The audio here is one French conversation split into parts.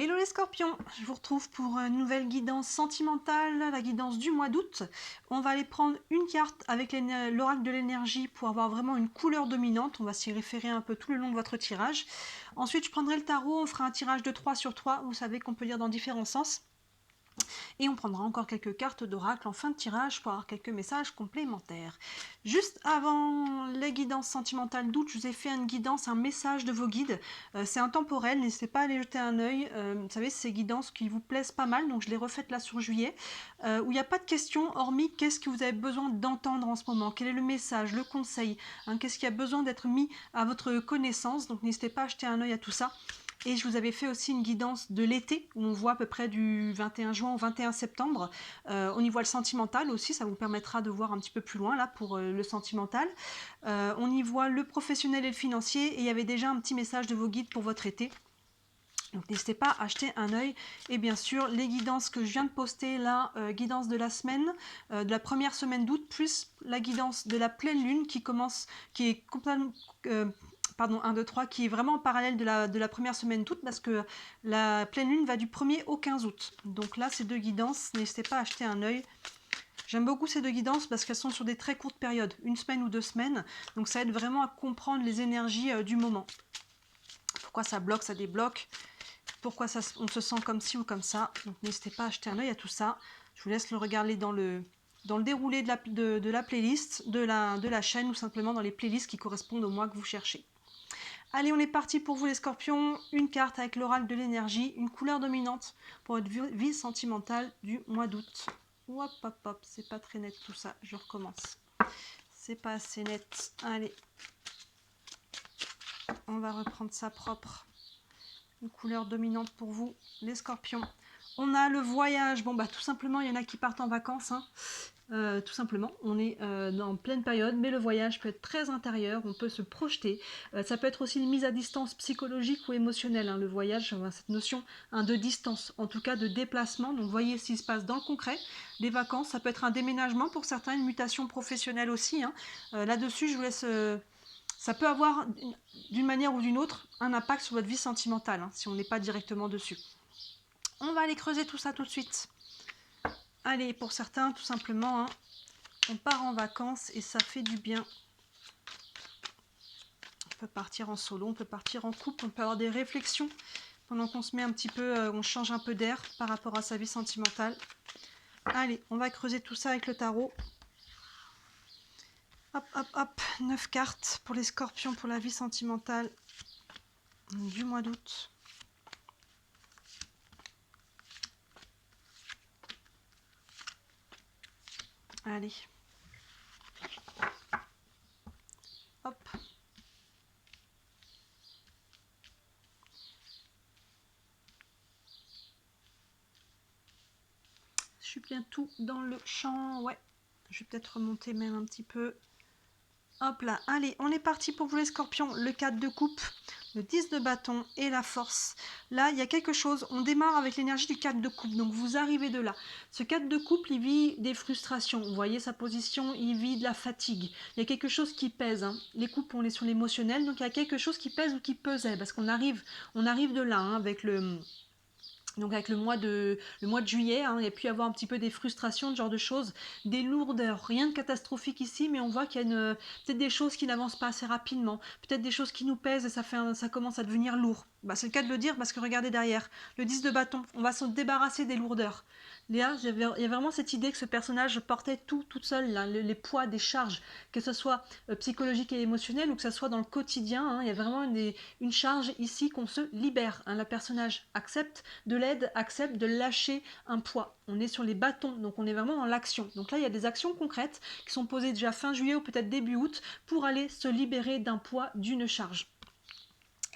Hello les scorpions, je vous retrouve pour une nouvelle guidance sentimentale, la guidance du mois d'août. On va aller prendre une carte avec l'oracle de l'énergie pour avoir vraiment une couleur dominante. On va s'y référer un peu tout le long de votre tirage. Ensuite, je prendrai le tarot, on fera un tirage de 3 sur 3. Vous savez qu'on peut lire dans différents sens. Et on prendra encore quelques cartes d'oracle en fin de tirage pour avoir quelques messages complémentaires. Juste avant les guidances sentimentales d'août, je vous ai fait une guidance, un message de vos guides. C'est intemporel, n'hésitez pas à aller jeter un œil. Vous savez, c'est ces guidances qui vous plaisent pas mal, donc je les refaites là sur juillet, où il n'y a pas de questions, hormis qu'est-ce que vous avez besoin d'entendre en ce moment, quel est le message, le conseil, hein, qu'est-ce qui a besoin d'être mis à votre connaissance. Donc n'hésitez pas à jeter un œil à tout ça. Et je vous avais fait aussi une guidance de l'été, où on voit à peu près du 21 juin au 21 septembre. On y voit le sentimental aussi, ça vous permettra de voir un petit peu plus loin là pour le sentimental. On y voit le professionnel et le financier, et il y avait déjà un petit message de vos guides pour votre été. Donc n'hésitez pas à jeter un œil. Et bien sûr, les guidances que je viens de poster, la guidance de la semaine, de la première semaine d'août, plus la guidance de la pleine lune qui commence, qui est complètement... pardon, 1, 2, 3, qui est vraiment en parallèle de la première semaine d'août, parce que la pleine lune va du 1er au 15 août. Donc là, ces deux guidances, n'hésitez pas à jeter un œil. J'aime beaucoup ces deux guidances parce qu'elles sont sur des très courtes périodes, une semaine ou 2 semaines. Donc ça aide vraiment à comprendre les énergies du moment. Pourquoi ça bloque, ça débloque, pourquoi on se sent comme ci ou comme ça. Donc n'hésitez pas à jeter un œil à tout ça. Je vous laisse le regarder dans le déroulé de la playlist, de la chaîne, ou simplement dans les playlists qui correspondent au mois que vous cherchez. Allez, on est parti pour vous les scorpions. Une carte avec l'oracle de l'énergie, une couleur dominante pour votre vie sentimentale du mois d'août. Hop, hop, hop, c'est pas très net tout ça, je recommence. C'est pas assez net. Allez, on va reprendre ça propre. Une couleur dominante pour vous, les scorpions. On a le voyage. Bon, bah tout simplement, il y en a qui partent en vacances, hein. Tout simplement, on est en pleine période, mais le voyage peut être très intérieur, on peut se projeter. Ça peut être aussi une mise à distance psychologique ou émotionnelle, hein, le voyage, cette notion de distance, en tout cas de déplacement. Donc voyez ce qui se passe dans le concret. Les vacances, ça peut être un déménagement pour certains, une mutation professionnelle aussi, hein. Là-dessus, je vous laisse... ça peut avoir, d'une manière ou d'une autre, un impact sur votre vie sentimentale, hein, si on n'est pas directement dessus. On va aller creuser tout ça tout de suite. Allez, pour certains, tout simplement, hein, on part en vacances et ça fait du bien. On peut partir en solo, on peut partir en couple, on peut avoir des réflexions pendant qu'on se met un petit peu, on change un peu d'air par rapport à sa vie sentimentale. Allez, on va creuser tout ça avec le tarot. Hop, hop, hop, 9 cartes pour les scorpions pour la vie sentimentale du mois d'août. Allez. Hop. Je suis bien tout dans le champ. Ouais. Je vais peut-être remonter même un petit peu. Hop là. Allez, on est parti pour vous les scorpions. Le 4 de coupe, le 10 de bâton et la force. Là, il y a quelque chose. On démarre avec l'énergie du 4 de coupe. Donc, vous arrivez de là. Ce 4 de coupe, il vit des frustrations. Vous voyez sa position, il vit de la fatigue. Il y a quelque chose qui pèse, hein. Les coupes, on est sur l'émotionnel. Donc, il y a quelque chose qui pèse ou qui pesait. Parce qu'on arrive de là, hein, avec le... Donc avec le mois de juillet, hein, il y a pu y avoir un petit peu des frustrations, ce genre de choses, des lourdeurs, rien de catastrophique ici, mais on voit qu'il y a peut-être des choses qui n'avancent pas assez rapidement, peut-être des choses qui nous pèsent et ça commence à devenir lourd. Bah, c'est le cas de le dire parce que regardez derrière, le 10 de bâton, on va se débarrasser des lourdeurs. Léa, il y a vraiment cette idée que ce personnage portait toute seule, là, les poids des charges, que ce soit psychologique et émotionnel ou que ce soit dans le quotidien, hein, il y a vraiment une charge ici qu'on se libère, hein. Le personnage accepte de l'aide, accepte de lâcher un poids. On est sur les bâtons, donc on est vraiment dans l'action. Donc là, il y a des actions concrètes qui sont posées déjà fin juillet ou peut-être début août pour aller se libérer d'un poids, d'une charge.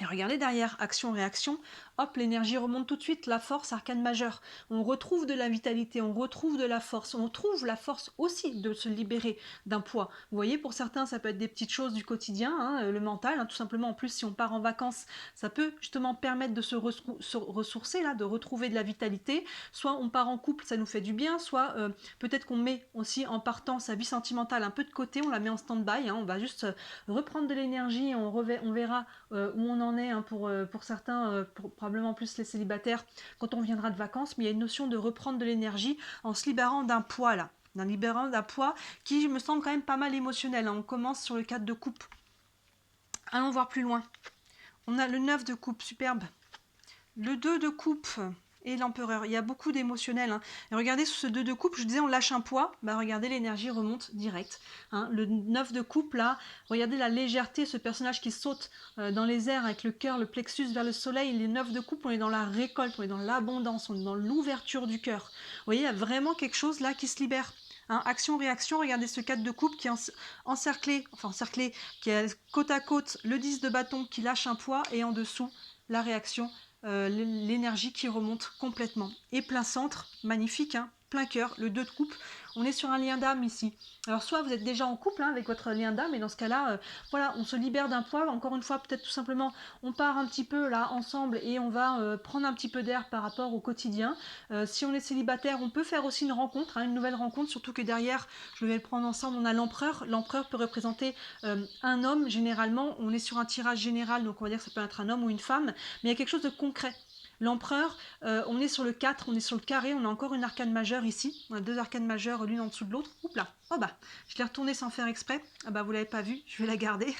Et regardez derrière, action-réaction, hop, l'énergie remonte tout de suite, la force, arcane majeure. On retrouve de la vitalité, on retrouve de la force, on trouve la force aussi de se libérer d'un poids. Vous voyez, pour certains, ça peut être des petites choses du quotidien, hein, le mental, hein, tout simplement. En plus, si on part en vacances, ça peut justement permettre de se ressourcer, là, de retrouver de la vitalité. Soit on part en couple, ça nous fait du bien, soit peut-être qu'on met aussi en partant sa vie sentimentale un peu de côté, on la met en stand-by, hein, on va juste reprendre de l'énergie, on verra où on en est, hein, pour certains, probablement plus les célibataires, quand on viendra de vacances, mais il y a une notion de reprendre de l'énergie en se libérant d'un poids là, libérant d'un poids qui me semble quand même pas mal émotionnel, hein. On commence sur le 4 de coupe. Allons voir plus loin. On a le 9 de coupe, superbe. Le 2 de coupe et l'empereur. Il y a beaucoup d'émotionnel, hein. Et regardez, sous ce 2 de coupe, je disais on lâche un poids, bah regardez, l'énergie remonte direct, hein. Le 9 de coupe, là, regardez la légèreté, ce personnage qui saute dans les airs avec le cœur, le plexus vers le soleil. Les 9 de coupe, on est dans la récolte, on est dans l'abondance, on est dans l'ouverture du cœur. Vous voyez, il y a vraiment quelque chose là qui se libère. Hein, action-réaction, regardez ce 4 de coupe qui est encerclé, qui est côte à côte le 10 de bâton qui lâche un poids, et en dessous, la réaction, l'énergie qui remonte complètement. Et plein centre, magnifique, hein, plein cœur, le 2 de coupe. On est sur un lien d'âme ici. Alors soit vous êtes déjà en couple, hein, avec votre lien d'âme, et dans ce cas-là, voilà, on se libère d'un poids. Encore une fois, peut-être tout simplement, on part un petit peu là ensemble et on va prendre un petit peu d'air par rapport au quotidien. Si on est célibataire, on peut faire aussi une rencontre, hein, une nouvelle rencontre, surtout que derrière, je vais le prendre ensemble, on a l'empereur. L'empereur peut représenter un homme, généralement. On est sur un tirage général, donc on va dire que ça peut être un homme ou une femme, mais il y a quelque chose de concret. L'empereur, on est sur le 4, on est sur le carré, on a encore une arcane majeure ici. On a 2 arcanes majeures l'une en dessous de l'autre. Oups là, oh bah, je l'ai retournée sans faire exprès. Ah bah vous l'avez pas vu, je vais la garder.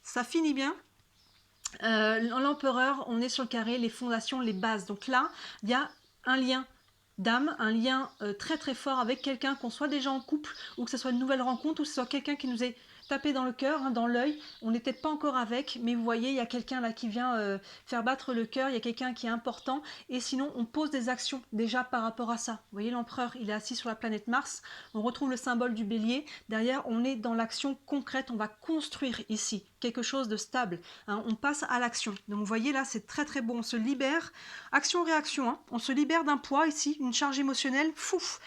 Ça finit bien. L'empereur, on est sur le carré, les fondations, les bases. Donc là, il y a un lien d'âme, un lien très très fort avec quelqu'un, qu'on soit déjà en couple, ou que ce soit une nouvelle rencontre, ou que ce soit quelqu'un qui nous est tapé dans le cœur, hein, dans l'œil. On n'est peut-être pas encore avec, mais vous voyez, il y a quelqu'un là qui vient faire battre le cœur, il y a quelqu'un qui est important, et sinon on pose des actions déjà par rapport à ça. Vous voyez, l'empereur, il est assis sur la planète Mars, on retrouve le symbole du bélier, derrière on est dans l'action concrète, on va construire ici quelque chose de stable, hein, on passe à l'action. Donc vous voyez là, c'est très très bon, on se libère, action-réaction, hein, on se libère d'un poids ici, une charge émotionnelle, fouf,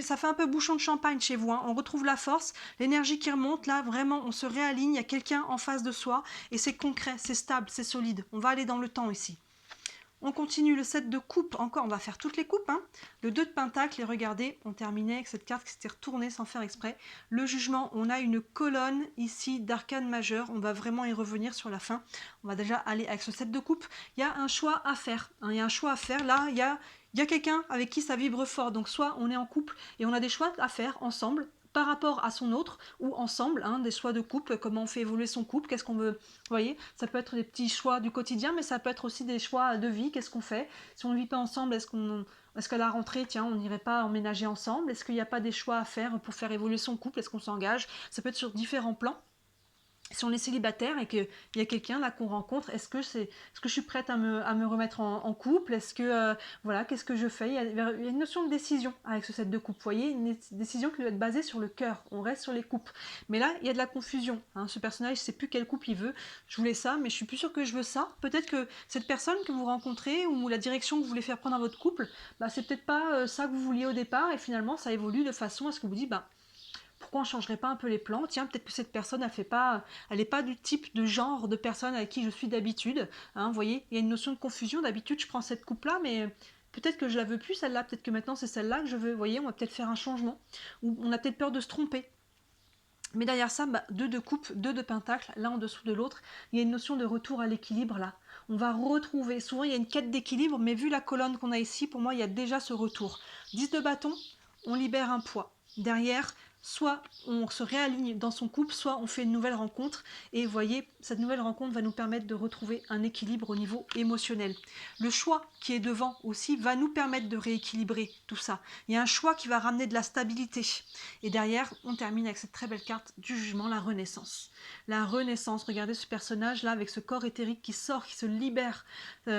ça fait un peu bouchon de champagne chez vous, hein. On retrouve la force, l'énergie qui remonte, là vraiment on se réaligne, il y a quelqu'un en face de soi, et c'est concret, c'est stable, c'est solide, on va aller dans le temps ici. On continue le 7 de coupe, encore, on va faire toutes les coupes, hein. Le 2 de pentacle, et regardez, on terminait avec cette carte qui s'était retournée sans faire exprès. Le jugement, on a une colonne ici d'arcane majeure, on va vraiment y revenir sur la fin. On va déjà aller avec ce 7 de coupe. Il y a un choix à faire, hein. Il y a un choix à faire, là, il y a quelqu'un avec qui ça vibre fort, donc soit on est en couple et on a des choix à faire ensemble, par rapport à son autre, ou ensemble, hein, des choix de couple, comment on fait évoluer son couple, qu'est-ce qu'on veut, vous voyez, ça peut être des petits choix du quotidien, mais ça peut être aussi des choix de vie, qu'est-ce qu'on fait, si on ne vit pas ensemble, est-ce qu'à la rentrée, tiens, on n'irait pas emménager ensemble, est-ce qu'il n'y a pas des choix à faire pour faire évoluer son couple, est-ce qu'on s'engage, ça peut être sur différents plans. Si on est célibataire et qu'il y a quelqu'un là qu'on rencontre, est-ce que je suis prête à me remettre en couple? Est-ce que, voilà, qu'est-ce que je fais? Il y a une notion de décision avec ce set de coupe. Vous voyez, une décision qui doit être basée sur le cœur. On reste sur les coupes. Mais là, il y a de la confusion, hein. Ce personnage ne sait plus quelle coupe il veut. Je voulais ça, mais je suis plus sûre que je veux ça. Peut-être que cette personne que vous rencontrez ou la direction que vous voulez faire prendre à votre couple, bah, c'est peut-être pas ça que vous vouliez au départ, et finalement, ça évolue de façon à ce que vous dites, bah, pourquoi on ne changerait pas un peu les plans? Tiens, peut-être que cette personne, elle n'est pas du type de genre de personne avec qui je suis d'habitude, hein. Vous voyez, il y a une notion de confusion. D'habitude, je prends cette coupe-là, mais peut-être que je la veux plus, celle-là. Peut-être que maintenant, c'est celle-là que je veux. Vous voyez, on va peut-être faire un changement. Ou on a peut-être peur de se tromper. Mais derrière ça, bah, 2 de coupe, 2 de pentacle, l'un en dessous de l'autre. Il y a une notion de retour à l'équilibre là. On va retrouver, souvent il y a une quête d'équilibre, mais vu la colonne qu'on a ici, pour moi, il y a déjà ce retour. 10 de bâton, on libère un poids. Derrière, soit on se réaligne dans son couple, soit on fait une nouvelle rencontre. Et vous voyez, cette nouvelle rencontre va nous permettre de retrouver un équilibre au niveau émotionnel. Le choix qui est devant aussi va nous permettre de rééquilibrer tout ça. Il y a un choix qui va ramener de la stabilité. Et derrière, on termine avec cette très belle carte du jugement, la renaissance. La renaissance, regardez ce personnage là avec ce corps éthérique qui sort, qui se libère,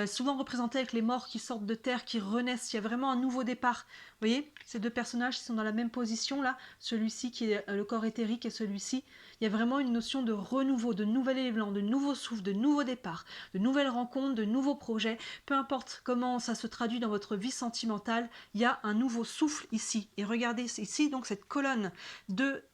souvent représenté avec les morts qui sortent de terre, qui renaissent. Il y a vraiment un nouveau départ. Vous voyez, ces deux personnages qui sont dans la même position là, celui-ci qui est le corps éthérique et celui-ci, il y a vraiment une notion de renouveau, de nouvel élan, de nouveau souffle, de nouveau départ, de nouvelles rencontres, de nouveaux projets. Peu importe comment ça se traduit dans votre vie sentimentale, il y a un nouveau souffle ici. Et regardez ici, donc cette colonne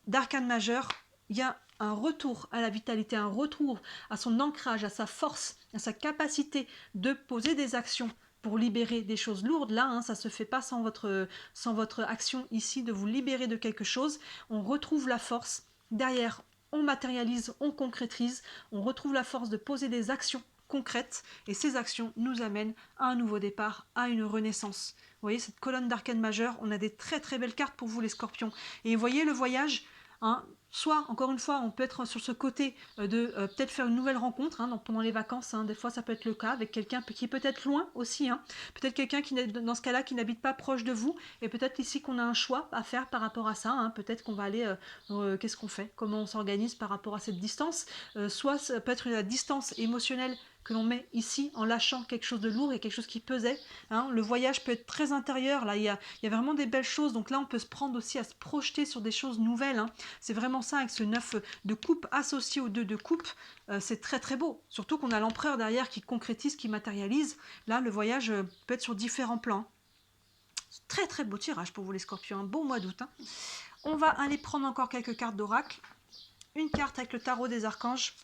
d'arcane majeur, il y a un retour à la vitalité, un retour à son ancrage, à sa force, à sa capacité de poser des actions pour libérer des choses lourdes. Là, hein, ça ne se fait pas sans votre action ici, de vous libérer de quelque chose. On retrouve la force. Derrière, on matérialise, on concrétise, on retrouve la force de poser des actions concrètes, et ces actions nous amènent à un nouveau départ, à une renaissance. Vous voyez, cette colonne d'arcane majeure, on a des très très belles cartes pour vous les scorpions. Et vous voyez le voyage, hein, soit, encore une fois, on peut être sur ce côté de peut-être faire une nouvelle rencontre donc pendant les vacances, des fois ça peut être le cas, avec quelqu'un qui est peut-être loin aussi, peut-être quelqu'un qui dans ce cas-là qui n'habite pas proche de vous, et peut-être ici qu'on a un choix à faire par rapport à ça, peut-être qu'on va aller, qu'est-ce qu'on fait, comment on s'organise par rapport à cette distance, soit ça peut être la distance émotionnelle que l'on met ici en lâchant quelque chose de lourd et quelque chose qui pesait. Le voyage peut être très intérieur, là il y a vraiment des belles choses, donc là on peut se prendre aussi à se projeter sur des choses nouvelles. C'est vraiment ça avec ce 9 de coupe associé au 2 de coupe, c'est très très beau, surtout qu'on a l'empereur derrière qui concrétise, qui matérialise. Là le voyage peut être sur différents plans. Très très beau tirage pour vous les scorpions, un bon mois d'août. On va aller prendre encore quelques cartes d'oracle. Une carte avec le tarot des archanges.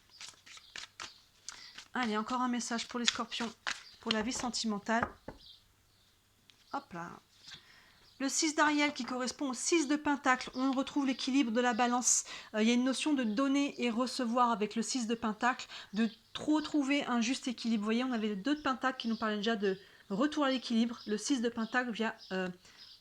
Allez, encore un message pour les scorpions, pour la vie sentimentale. Hop là. Le 6 d'Ariel qui correspond au 6 de Pentacle, on retrouve l'équilibre de la balance. Il y a une notion de donner et recevoir avec le 6 de Pentacle, de trouver un juste équilibre. Vous voyez, on avait le 2 de Pentacle qui nous parlait déjà de retour à l'équilibre. Le 6 de Pentacle vient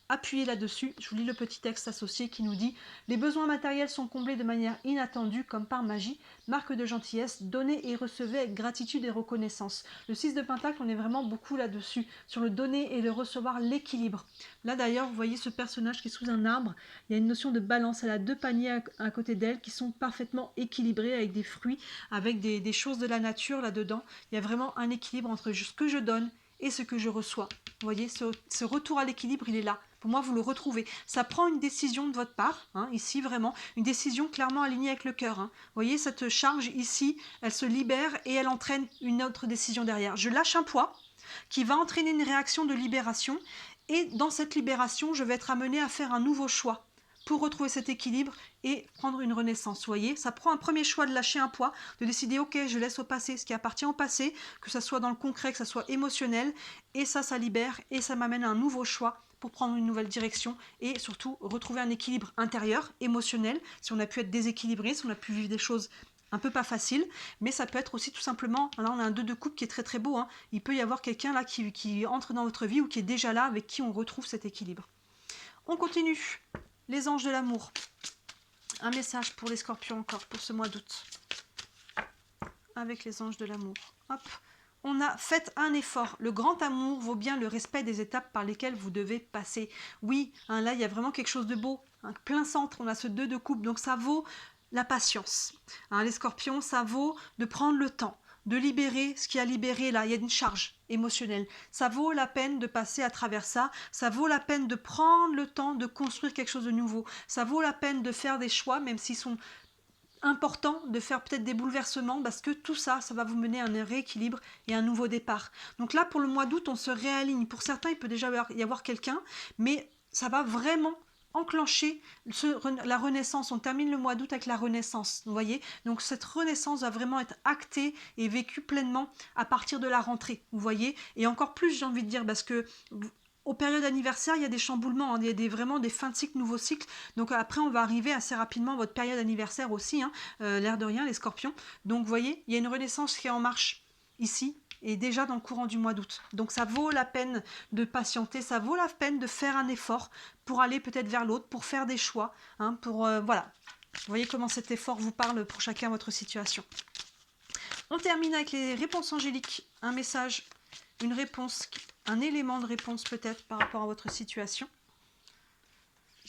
appuyer là-dessus. Je vous lis le petit texte associé qui nous dit « Les besoins matériels sont comblés de manière inattendue, comme par magie. Marque de gentillesse, donnez et recevez avec gratitude et reconnaissance. » Le 6 de Pentacle, on est vraiment beaucoup là-dessus, sur le donner et le recevoir, l'équilibre. Là d'ailleurs, vous voyez ce personnage qui est sous un arbre, il y a une notion de balance, elle a 2 paniers à côté d'elle qui sont parfaitement équilibrés avec des fruits, avec des choses de la nature là-dedans. Il y a vraiment un équilibre entre ce que je donne et ce que je reçois. Vous voyez, ce retour à l'équilibre, il est là. Pour moi, vous le retrouvez. Ça prend une décision de votre part, ici vraiment, une décision clairement alignée avec le cœur. Vous voyez, cette charge ici, elle se libère et elle entraîne une autre décision derrière. Je lâche un poids qui va entraîner une réaction de libération, et dans cette libération, je vais être amenée à faire un nouveau choix pour retrouver cet équilibre et prendre une renaissance. Vous voyez, ça prend un premier choix de lâcher un poids, de décider, ok, je laisse au passé ce qui appartient au passé, que ça soit dans le concret, que ça soit émotionnel, et ça libère, et ça m'amène à un nouveau choix pour prendre une nouvelle direction, et surtout retrouver un équilibre intérieur, émotionnel, si on a pu être déséquilibré, si on a pu vivre des choses un peu pas faciles, mais ça peut être aussi tout simplement, là on a un 2 de coupe qui est très très beau, il peut y avoir quelqu'un là qui entre dans votre vie ou qui est déjà là, avec qui on retrouve cet équilibre. On continue. Les anges de l'amour. Un message pour les scorpions encore, pour ce mois d'août. Avec les anges de l'amour. Hop. On a fait un effort. Le grand amour vaut bien le respect des étapes par lesquelles vous devez passer. Oui, là, il y a vraiment quelque chose de beau. Plein centre, on a ce 2 de coupe. Donc, ça vaut la patience. Les scorpions, ça vaut de prendre le temps, de libérer ce qui a libéré là. Il y a une charge émotionnelle. Ça vaut la peine de passer à travers ça. Ça vaut la peine de prendre le temps de construire quelque chose de nouveau. Ça vaut la peine de faire des choix, même s'ils sont importants, de faire peut-être des bouleversements, parce que tout ça, ça va vous mener à un rééquilibre et à un nouveau départ. Donc là, pour le mois d'août, on se réaligne. Pour certains, il peut déjà y avoir quelqu'un, mais ça va vraiment enclencher la renaissance. On termine le mois d'août avec la renaissance, vous voyez. Donc cette renaissance va vraiment être actée et vécue pleinement à partir de la rentrée, vous voyez. Et encore plus, j'ai envie de dire, parce que aux périodes anniversaires, il y a des chamboulements, il y a vraiment des fins de cycle, nouveaux cycles. Donc après, on va arriver assez rapidement à votre période anniversaire aussi, l'air de rien, les scorpions. Donc vous voyez, il y a une renaissance qui est en marche ici, et déjà dans le courant du mois d'août. Donc ça vaut la peine de patienter, ça vaut la peine de faire un effort pour aller peut-être vers l'autre, pour faire des choix, voilà. Vous voyez comment cet effort vous parle pour chacun votre situation. On termine avec les réponses angéliques. Un message, une réponse, un élément de réponse peut-être par rapport à votre situation.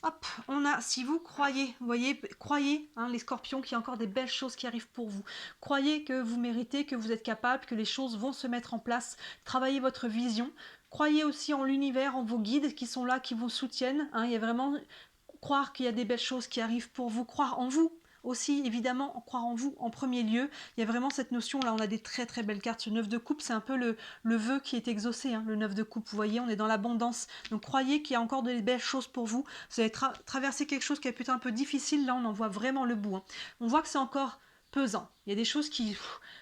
Hop, on a, si vous croyez, vous voyez, croyez, les scorpions, qu'il y a encore des belles choses qui arrivent pour vous. Croyez que vous méritez, que vous êtes capable, que les choses vont se mettre en place. Travaillez votre vision. Croyez aussi en l'univers, en vos guides qui sont là, qui vous soutiennent. Il y a vraiment croire qu'il y a des belles choses qui arrivent pour vous, croire en vous. Aussi, évidemment, croire en vous en premier lieu. Il y a vraiment cette notion, là, on a des très très belles cartes. Ce 9 de coupe, c'est un peu le vœu qui est exaucé, le 9 de coupe. Vous voyez, on est dans l'abondance. Donc, croyez qu'il y a encore de belles choses pour vous. Vous allez traverser quelque chose qui est peut-être un peu difficile. Là, on en voit vraiment le bout. On voit que c'est encore pesant. Il y a des choses qui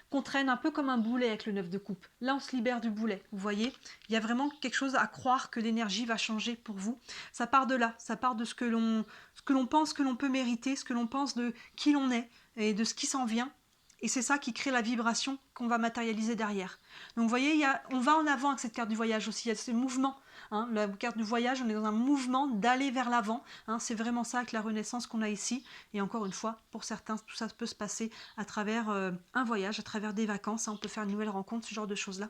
contraignent un peu comme un boulet avec le 9 de coupe. Là, on se libère du boulet. Vous voyez, il y a vraiment quelque chose à croire que l'énergie va changer pour vous. Ça part de là. Ça part de ce que l'on pense que l'on peut mériter, ce que l'on pense de qui l'on est. et de ce qui s'en vient. Et c'est ça qui crée la vibration qu'on va matérialiser derrière. Donc vous voyez, on va en avant avec cette carte du voyage aussi, il y a ce mouvement. Hein, la carte du voyage, on est dans un mouvement d'aller vers l'avant. Hein, c'est vraiment ça avec la renaissance qu'on a ici. Et encore une fois, pour certains, tout ça peut se passer à travers un voyage, à travers des vacances. Hein, on peut faire une nouvelle rencontre, ce genre de choses-là.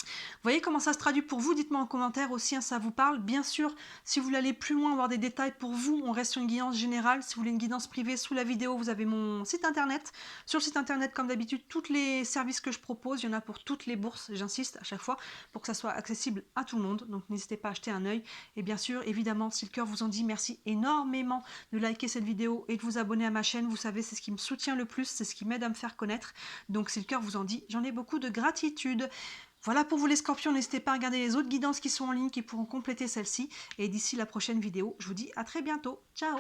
Vous voyez comment ça se traduit pour vous? Dites-moi en commentaire aussi, hein, ça vous parle. Bien sûr, si vous voulez aller plus loin, avoir des détails pour vous, on reste sur une guidance générale. Si vous voulez une guidance privée, sous la vidéo, vous avez mon site internet. Sur le site internet, comme d'habitude, tous les services que je propose, il y en a pour toutes les bourses, j'insiste à chaque fois, pour que ça soit accessible à tout le monde. Donc n'hésitez pas à jeter un œil. Et bien sûr, évidemment, si le cœur vous en dit, merci énormément de liker cette vidéo et de vous abonner à ma chaîne. Vous savez, c'est ce qui me soutient le plus, c'est ce qui m'aide à me faire connaître. Donc si le cœur vous en dit, j'en ai beaucoup de gratitude. Voilà pour vous les scorpions, n'hésitez pas à regarder les autres guidances qui sont en ligne qui pourront compléter celle-ci. Et d'ici la prochaine vidéo, je vous dis à très bientôt. Ciao!